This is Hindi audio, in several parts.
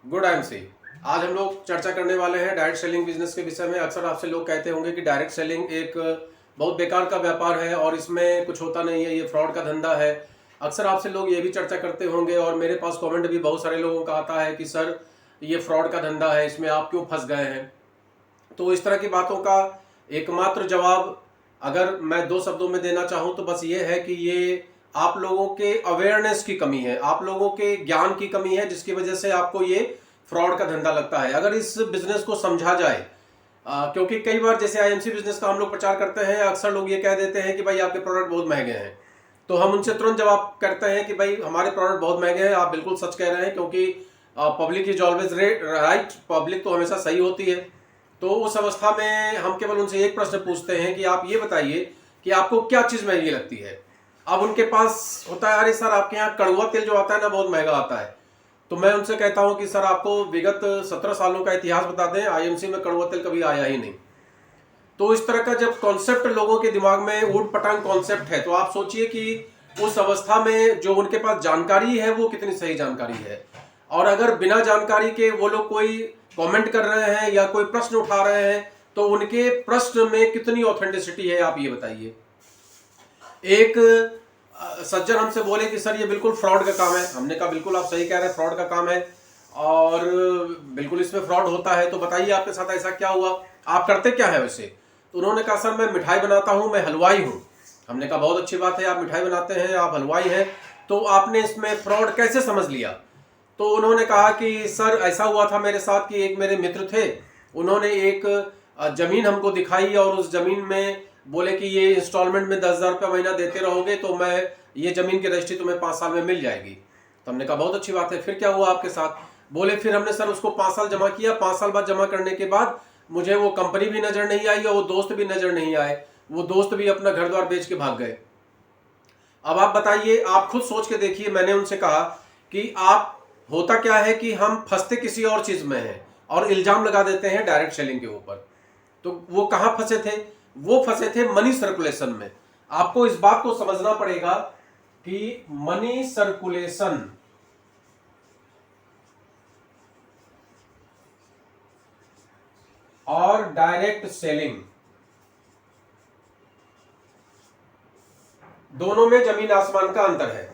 Good MC. आज हम लोग चर्चा करने वाले हैं डायरेक्ट सेलिंग बिजनेस के विषय में। अक्सर आपसे लोग कहते होंगे कि डायरेक्ट सेलिंग एक बहुत बेकार का व्यापार है और इसमें कुछ होता नहीं है, ये फ्रॉड का धंधा है। अक्सर आपसे लोग ये भी चर्चा करते होंगे और मेरे पास कमेंट भी बहुत सारे लोगों का आता है कि सर ये फ्रॉड का धंधा है, इसमें आप क्यों फंस गए हैं। तो इस तरह की बातों का एकमात्र जवाब अगर मैं दो शब्दों में देना चाहूँ तो बस ये है कि ये आप लोगों के अवेयरनेस की कमी है, आप लोगों के ज्ञान की कमी है, जिसकी वजह से आपको ये फ्रॉड का धंधा लगता है। अगर इस बिजनेस को समझा जाए, क्योंकि कई बार जैसे आईएमसी बिजनेस का हम लोग प्रचार करते हैं, अक्सर लोग ये कह देते हैं कि भाई आपके प्रोडक्ट बहुत महंगे हैं। तो हम उनसे तुरंत जवाब करते हैं कि भाई हमारे प्रोडक्ट बहुत महंगे हैं, आप बिल्कुल सच कह रहे हैं, क्योंकि public is always right, public तो हमेशा सही होती है। तो उस अवस्था में हम केवल उनसे एक प्रश्न पूछते हैं कि आप ये बताइए कि आपको क्या चीज़ महंगी लगती है। अब उनके पास होता है, अरे सर आपके यहाँ कड़वा तेल जो आता है ना बहुत महंगा आता है। तो मैं उनसे कहता हूं कि सर आपको विगत 17 सालों का इतिहास बता दें, आईएमसी में कड़वा तेल कभी आया ही नहीं। तो इस तरह का जब कॉन्सेप्ट लोगों के दिमाग में ऊट पटांग कॉन्सेप्ट है, तो आप सोचिए कि उस अवस्था में जो उनके पास जानकारी है वो कितनी सही जानकारी है। और अगर बिना जानकारी के वो लोग कोई कमेंट कर रहे हैं या कोई प्रश्न उठा रहे हैं, तो उनके प्रश्न में कितनी ऑथेंटिसिटी है आप ये बताइए। एक सज्जन हमसे बोले कि सर ये बिल्कुल फ्रॉड का काम है। हमने कहा बिल्कुल आप सही कह रहे हैं, फ्रॉड का काम है और बिल्कुल इसमें फ्रॉड होता है। तो बताइए आपके साथ ऐसा क्या हुआ, आप करते क्या है वैसे। तो उन्होंने कहा सर मैं मिठाई बनाता हूँ, मैं हलवाई हूँ। हमने कहा बहुत अच्छी बात है, आप मिठाई बनाते हैं, आप हलवाई हैं, तो आपने इसमें फ्रॉड कैसे समझ लिया। तो उन्होंने कहा कि सर ऐसा हुआ था मेरे साथ कि एक मेरे मित्र थे, उन्होंने एक जमीन हमको दिखाई और उस जमीन में बोले कि ये इंस्टॉलमेंट में 10,000 रुपये महीना देते रहोगे तो मैं ये जमीन की रजिस्ट्री तुम्हें 5 साल में मिल जाएगी। तो हमने कहा बहुत अच्छी बात है, फिर क्या हुआ आपके साथ। बोले फिर हमने सर उसको 5 साल जमा किया, 5 साल बाद जमा करने के बाद मुझे वो कंपनी भी नजर नहीं आई और वो दोस्त भी नजर नहीं आए, वो दोस्त भी अपना घर द्वार बेच के भाग गए। अब आप बताइए, आप खुद सोच के देखिए। मैंने उनसे कहा कि आप होता क्या है कि हम फंसते किसी और चीज में हैं और इल्जाम लगा देते हैं डायरेक्ट सेलिंग के ऊपर। तो वो कहां फंसे थे, वो फंसे थे मनी सर्कुलेशन में। आपको इस बात को समझना पड़ेगा कि मनी सर्कुलेशन और डायरेक्ट सेलिंग दोनों में जमीन आसमान का अंतर है,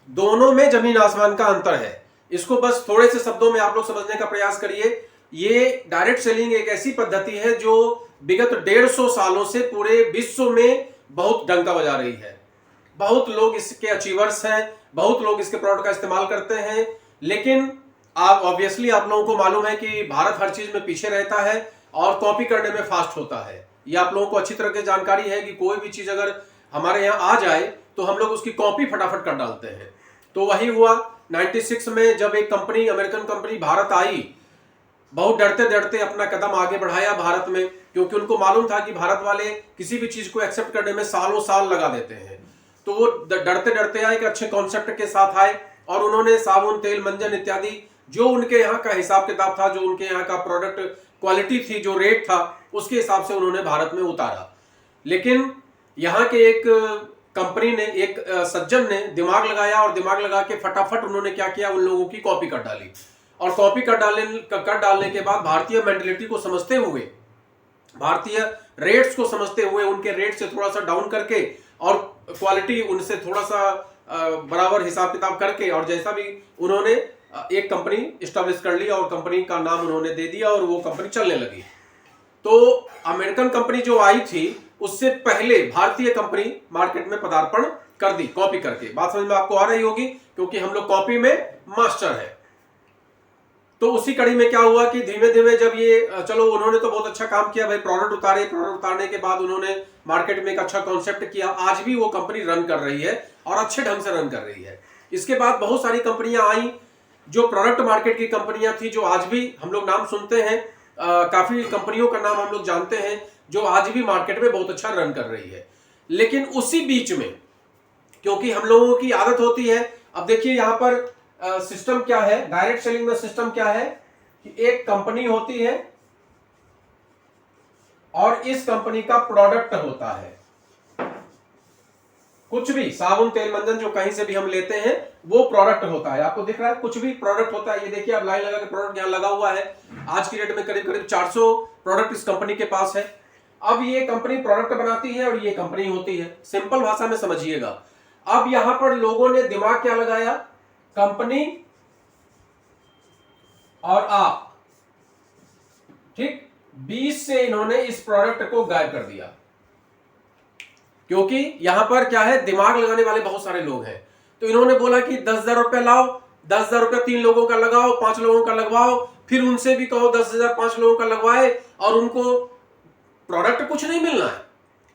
दोनों में जमीन आसमान का अंतर है। इसको बस थोड़े से शब्दों में आप लोग समझने का प्रयास करिए। ये डायरेक्ट सेलिंग एक ऐसी पद्धति है जो विगत 150 सालों से पूरे विश्व में बहुत डंका बजा रही है। बहुत लोग इसके अचीवर्स हैं, बहुत लोग इसके प्रोडक्ट का इस्तेमाल करते हैं, लेकिन आप ऑब्वियसली आप लोगों को मालूम है कि भारत हर चीज में पीछे रहता है और कॉपी करने में फास्ट होता है। ये आप लोगों को अच्छी तरह की जानकारी है कि कोई भी चीज अगर हमारे यहाँ आ जाए तो हम लोग उसकी कॉपी फटाफट कर डालते हैं। तो वही हुआ 96 में जब एक कंपनी, अमेरिकन कंपनी भारत आई, बहुत डरते डरते अपना कदम आगे बढ़ाया भारत में, क्योंकि उनको मालूम था कि भारत वाले किसी भी चीज को एक्सेप्ट करने में सालों साल लगा देते हैं। तो वो डरते डरते आए, कि अच्छे कॉन्सेप्ट के साथ आए और उन्होंने साबुन, तेल, मंजन इत्यादि जो उनके यहाँ का हिसाब किताब था, जो उनके यहाँ का प्रोडक्ट क्वालिटी थी, जो रेट था, उसके हिसाब से उन्होंने भारत में उतारा। लेकिन यहाँ के एक कंपनी ने, एक सज्जन ने दिमाग लगाया और दिमाग लगा के फटाफट उन्होंने क्या किया, उन लोगों की कॉपी कर डाली। और कॉपी कर डालने के बाद भारतीय मेंटेलिटी को समझते हुए, भारतीय रेट्स को समझते हुए, उनके रेट से थोड़ा सा डाउन करके और क्वालिटी उनसे थोड़ा सा बराबर हिसाब किताब करके, और जैसा भी उन्होंने एक कंपनी स्टैब्लिश कर ली और कंपनी का नाम उन्होंने दे दिया और वो कंपनी चलने लगी। तो अमेरिकन कंपनी जो आई थी उससे पहले भारतीय कंपनी मार्केट में पदार्पण कर दी कॉपी करके। बात समझ में आपको आ रही होगी, क्योंकि हम लोग कॉपी में मास्टर है। तो उसी कड़ी में क्या हुआ कि धीमे धीमे जब ये, चलो उन्होंने तो बहुत अच्छा काम किया भाई, प्रोडक्ट उतारे, प्रोडक्ट उतारने के बाद उन्होंने मार्केट में एक अच्छा कॉन्सेप्ट किया। आज भी वो कंपनी रन कर रही है और अच्छे ढंग से रन कर रही है। इसके बाद बहुत सारी कंपनियां आई जो प्रोडक्ट मार्केट की कंपनियां थी, जो आज भी हम लोग नाम सुनते हैं। काफी कंपनियों का नाम हम लोग जानते हैं जो आज भी मार्केट में बहुत अच्छा रन कर रही है। लेकिन उसी बीच में, क्योंकि हम लोगों की आदत होती है, अब देखिए यहां पर सिस्टम क्या है, डायरेक्ट सेलिंग में सिस्टम क्या है कि एक कंपनी होती है और इस कंपनी का प्रोडक्ट होता है। कुछ भी साबुन तेल मंजन जो कहीं से भी हम लेते हैं वो प्रोडक्ट होता है। आपको दिख रहा है कुछ भी प्रोडक्ट होता है। ये देखिए आप लाइन लगा के प्रोडक्ट यहाँ लगा हुआ है। आज की डेट में करीब करीब 400 प्रोडक्ट इस कंपनी के पास है। अब ये कंपनी प्रोडक्ट बनाती है और ये कंपनी होती है। सिंपल भाषा में समझिएगा। अब यहां पर लोगों ने दिमाग क्या लगाया, कंपनी और आप, ठीक, 20 से इन्होंने इस प्रोडक्ट को गायब कर दिया। क्योंकि यहां पर क्या है, दिमाग लगाने वाले बहुत सारे लोग हैं। तो इन्होंने बोला कि 10,000 रुपए लाओ, 10,000 रुपए 3 लोगों का लगाओ, 5 लोगों का लगवाओ, फिर उनसे भी कहो 10,000 5 लोगों का लगवाए, और उनको प्रोडक्ट कुछ नहीं मिलना है,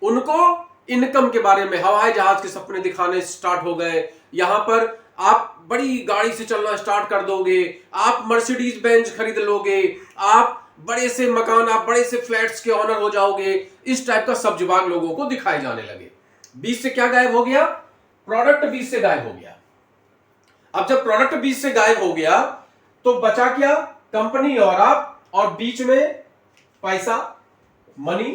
उनको इनकम के बारे में हवाई जहाज के सपने दिखाने स्टार्ट हो गए। यहां पर आप बड़ी गाड़ी से चलना स्टार्ट कर दोगे, आप मर्सिडीज बेंज खरीद लोगे, आप बड़े से मकान, आप बड़े से फ्लैट्स के ऑनर हो जाओगे। इस टाइप का सब जुबान लोगों को दिखाए जाने लगे। 20 से क्या गायब हो गया, प्रोडक्ट 20 से गायब हो गया। अब जब प्रोडक्ट 20 से गायब हो गया तो बचा क्या, कंपनी और आप, और बीच में पैसा, मनी,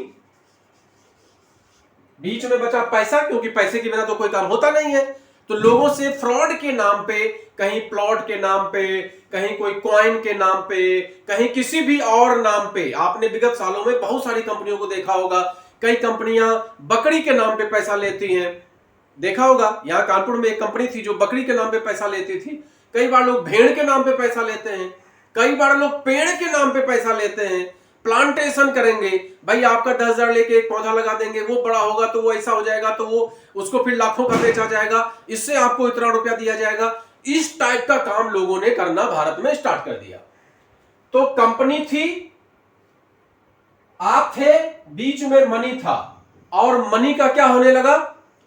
बीच में बचा पैसा, क्योंकि पैसे के बिना तो कोई काम होता नहीं है। तो लोगों से फ्रॉड के नाम पे, कहीं प्लॉट के नाम पे, कहीं कोई कॉइन के नाम पे, कहीं किसी भी और नाम पे, आपने विगत सालों में बहुत सारी कंपनियों को देखा होगा। कई कंपनियां बकरी के नाम पे पैसा लेती हैं, देखा होगा। यहां कानपुर में एक कंपनी थी जो बकरी के नाम पे पैसा लेती थी। कई बार लोग भेड़ के नाम पे पैसा लेते हैं, कई बार लोग पेड़ के नाम पे पैसा लेते हैं। प्लांटेशन करेंगे, भाई आपका 10,000 लेके एक पौधा लगा देंगे, वो बड़ा होगा तो वो ऐसा हो जाएगा, तो वो उसको फिर लाखों का बेचा जाएगा, इससे आपको इतना रुपया दिया जाएगा। इस टाइप का काम लोगों ने करना भारत में स्टार्ट कर दिया। तो कंपनी थी, आप थे, बीच में मनी था, और मनी का क्या होने लगा,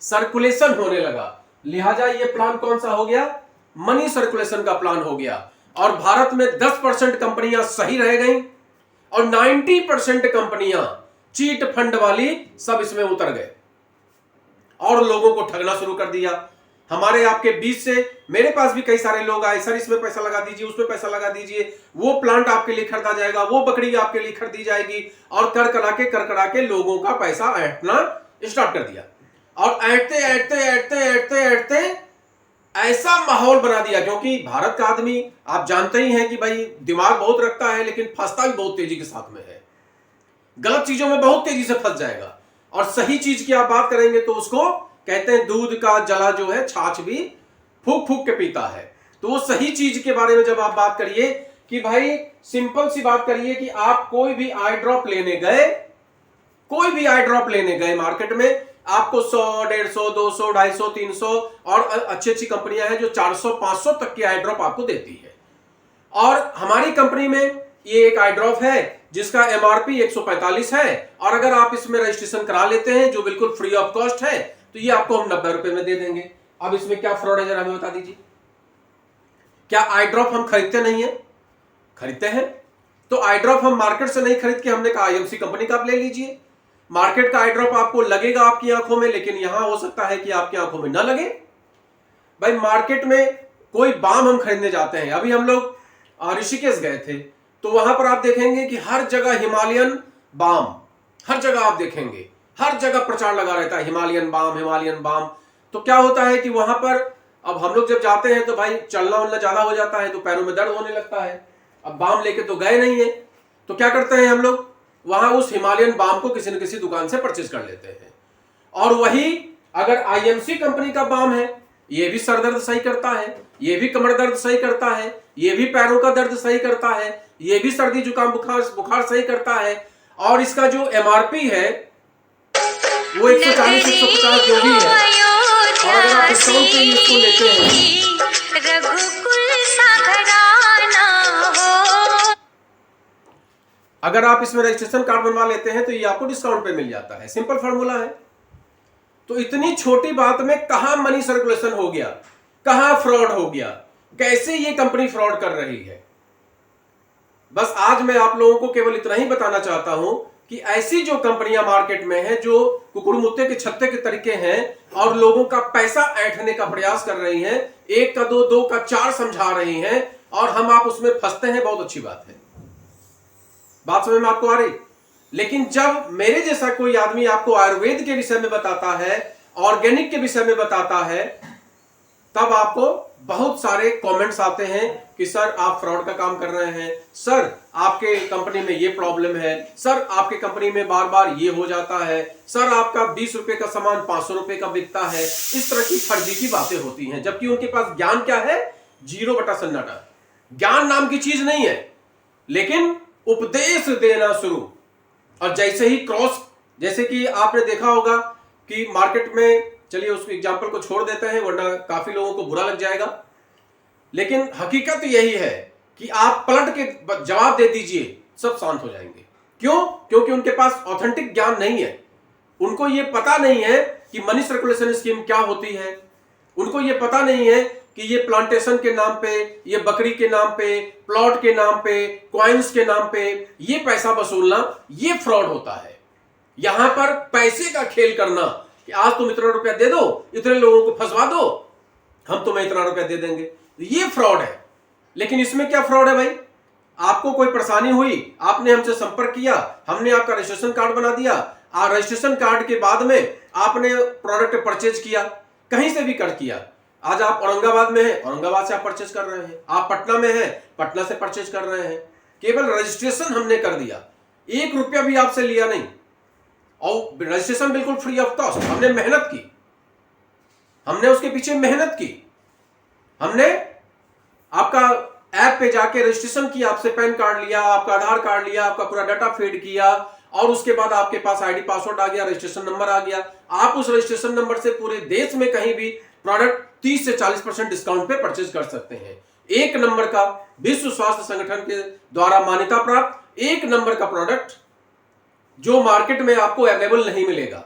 सर्कुलेशन होने लगा। लिहाजा ये प्लान कौन सा हो गया, मनी सर्कुलेशन का प्लान हो गया। और भारत में 10% कंपनियां सही रह गई और 90% कंपनियां चीट फंड वाली सब इसमें उतर गए और लोगों को ठगना शुरू कर दिया। हमारे आपके बीच से मेरे पास भी कई सारे लोग आए, सर इसमें पैसा लगा दीजिए, उसमें पैसा लगा दीजिए, वो प्लांट आपके लिए खरीदा जाएगा, वो बकरी आपके लिए खरीदी जाएगी, और कर करा के लोगों का पैसा ऐंठना स्टार्ट कर दिया। और ऐंठते ऐंठते ऐंठते ऐंठते ऐंठते ऐसा माहौल बना दिया, क्योंकि भारत का आदमी आप जानते ही हैं कि भाई दिमाग बहुत रखता है, लेकिन फंसता भी बहुत तेजी के साथ में है। गलत चीजों में बहुत तेजी से फंस जाएगा, और सही चीज की आप बात करेंगे तो उसको कहते हैं दूध का जला जो है छाछ भी फूक फूक के पीता है। तो वो सही चीज के बारे में जब आप बात करिए कि भाई सिंपल सी बात करिए कि आप कोई भी आई ड्रॉप लेने गए, कोई भी आई ड्रॉप लेने गए मार्केट में, आपको 100, 150, 200, 250, 300 और अच्छी अच्छी कंपनियां हैं जो 400, 500 तक की आई ड्रॉप आपको देती है। और हमारी कंपनी में ये एक आई ड्रॉप है जिसका एमआरपी 145 है, और अगर आप इसमें रजिस्ट्रेशन करा लेते हैं जो बिल्कुल फ्री ऑफ कॉस्ट है, तो ये आपको हम 90 रुपए में दे देंगे। अब इसमें क्या फ्रॉड है जरा हमें बता दीजिए। क्या आई ड्रॉप हम खरीदते नहीं है? खरीदते हैं। तो आई ड्रॉप हम मार्केट से नहीं खरीद के हमने कहा आईएमसी कंपनी का आप ले लीजिए। मार्केट का आई ड्रॉप आपको लगेगा आपकी आंखों में, लेकिन यहां हो सकता है कि आपकी आंखों में ना लगे। भाई मार्केट में कोई बाम हम खरीदने जाते हैं, अभी हम लोग ऋषिकेश गए थे, तो वहां पर आप देखेंगे कि हर जगह हिमालयन बाम, हर जगह आप देखेंगे, हर जगह प्रचार लगा रहता है हिमालयन बाम, हिमालयन बाम। तो क्या होता है कि वहां पर अब हम लोग जब जाते हैं तो भाई चलना उलना ज्यादा हो जाता है, तो पैरों में दर्द होने लगता है। अब बाम लेके तो गए नहीं है, तो क्या करते हैं हम लोग, वहां उस हिमालयन बाम को किसी न किसी दुकान से परचेज कर लेते हैं। और वही अगर आईएमसी कंपनी का बाम है, ये भी सर दर्द सही करता है, ये भी कमर दर्द सही करता है, ये भी पैरों का दर्द सही करता है, ये भी सर्दी जुकाम बुखार सही करता है, और इसका जो एमआरपी है वो 140, 150 जो भी है, और अगर आप डिस्काउंट पे इसको लेते हैं, अगर आप इसमें रजिस्ट्रेशन कार्ड बनवा लेते हैं तो ये आपको डिस्काउंट पे मिल जाता है। सिंपल फार्मूला है। तो इतनी छोटी बात में कहां मनी सर्कुलेशन हो गया, कहां फ्रॉड हो गया, कैसे ये कंपनी फ्रॉड कर रही है। बस आज मैं आप लोगों को केवल इतना ही बताना चाहता हूं कि ऐसी जो कंपनियां मार्केट में हैं जो कुकुड़मुत्ते के छत्ते के तरीके हैं और लोगों का पैसा ऐंठने का प्रयास कर रही हैं, एक का दो, दो का चार समझा रही हैं, और हम आप उसमें फंसते हैं, बहुत अच्छी बात है। बात समझ में आपको आ रही? लेकिन जब मेरे जैसा कोई आदमी आपको आयुर्वेद के विषय में बताता है ऑर्गेनिक के विषय में बताता है, तब आपको बहुत सारे कमेंट्स आते हैं कि सर आप फ्रॉड का काम कर रहे हैं, सर आपके कंपनी में ये प्रॉब्लम है, सर आपके कंपनी में बार बार ये हो जाता है, सर आपका 20 रुपए का सामान 500 रुपए का बिकता है। इस तरह की फर्जी की बातें होती हैं, जबकि उनके पास ज्ञान क्या है? 0/सन्नाटा। ज्ञान नाम की चीज नहीं है, लेकिन उपदेश देना शुरू। और जैसे ही जैसे कि आपने देखा होगा कि मार्केट में, चलिए उस एग्जाम्पल को छोड़ देते हैं वरना काफी लोगों को बुरा लग जाएगा, लेकिन हकीकत यही है कि आप पलट के जवाब दे दीजिए, सब शांत हो जाएंगे। क्यों? क्योंकि उनके पास ऑथेंटिक ज्ञान नहीं है। उनको यह पता नहीं है कि मनी सर्कुलेशन स्कीम क्या होती है, उनको यह पता नहीं है कि ये प्लांटेशन के नाम पे, ये बकरी के नाम पे, प्लॉट के नाम पे, कॉइन्स के नाम पे ये पैसा वसूलना, ये फ्रॉड होता है। यहां पर पैसे का खेल करना कि आज तुम इतना रुपया दे दो, इतने लोगों को फंसवा दो, हम तुम्हें इतना रुपया दे देंगे, ये फ्रॉड है। लेकिन इसमें क्या फ्रॉड है भाई? आपको कोई परेशानी हुई, आपने हमसे संपर्क किया, हमने आपका रजिस्ट्रेशन कार्ड बना दिया, रजिस्ट्रेशन कार्ड के बाद में आपने प्रोडक्ट परचेज किया, कहीं से भी कर किया। आज आप औरंगाबाद में हैं, औरंगाबाद से आप परचेज कर रहे हैं, आप पटना में हैं, पटना से परचेज कर रहे हैं, केवल रजिस्ट्रेशन हमने कर दिया, 1 रुपया भी आपसे लिया नहीं, और रजिस्ट्रेशन बिल्कुल फ्री ऑफ कॉस्ट। हमने मेहनत की, हमने उसके पीछे मेहनत की, हमने आपका ऐप पे जाके रजिस्ट्रेशन किया, आपसे पैन कार्ड लिया, आपका आधार कार्ड लिया, आपका पूरा डाटा फीड किया, और उसके बाद आपके पास आईडी पासवर्ड आ गया, रजिस्ट्रेशन नंबर आ गया। आप उस रजिस्ट्रेशन नंबर से पूरे देश में कहीं भी प्रोडक्ट 30 से 40% डिस्काउंट पे परचेज कर सकते हैं। 1 नंबर का, विश्व स्वास्थ्य संगठन के द्वारा मान्यता प्राप्त 1 नंबर का प्रोडक्ट, जो मार्केट में आपको अवेलेबल नहीं मिलेगा।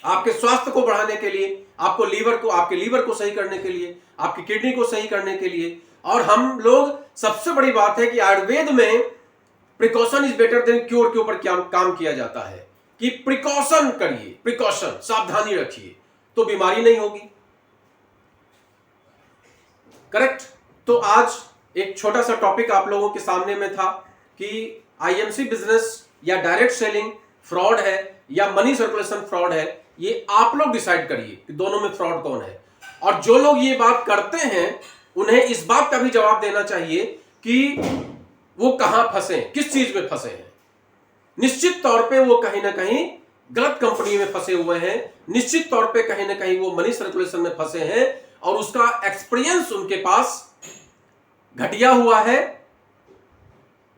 आपके स्वास्थ्य को बढ़ाने के लिए, आपके लीवर को सही करने के लिए, आपकी किडनी को सही करने के लिए। और हम लोग, सबसे बड़ी बात है कि आयुर्वेद में precaution is better than cure के ऊपर काम किया जाता है कि प्रिकॉशन करिए, प्रिकॉशन, सावधानी रखिए, तो बीमारी नहीं होगी। करेक्ट? तो आज एक छोटा सा टॉपिक आप लोगों के सामने में था कि आईएमसी बिजनेस या डायरेक्ट सेलिंग फ्रॉड है या मनी सर्कुलेशन फ्रॉड है। ये आप लोग डिसाइड करिए कि दोनों में फ्रॉड कौन है। और जो लोग ये बात करते हैं, उन्हें इस बात का भी जवाब देना चाहिए कि वो कहां फंसे, किस चीज में फंसे हैं। निश्चित तौर पे वो कहीं ना कहीं गलत कंपनी में फंसे हुए हैं, निश्चित तौर पे कहीं ना कहीं वो मनी सर्कुलेशन में फंसे हैं, और उसका एक्सपीरियंस उनके पास घटिया हुआ है,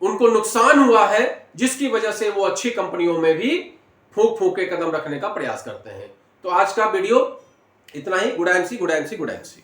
उनको नुकसान हुआ है, जिसकी वजह से वो अच्छी कंपनियों में भी फूंक के कदम रखने का प्रयास करते हैं। तो आज का वीडियो इतना ही। Good MC, good MC, good MC.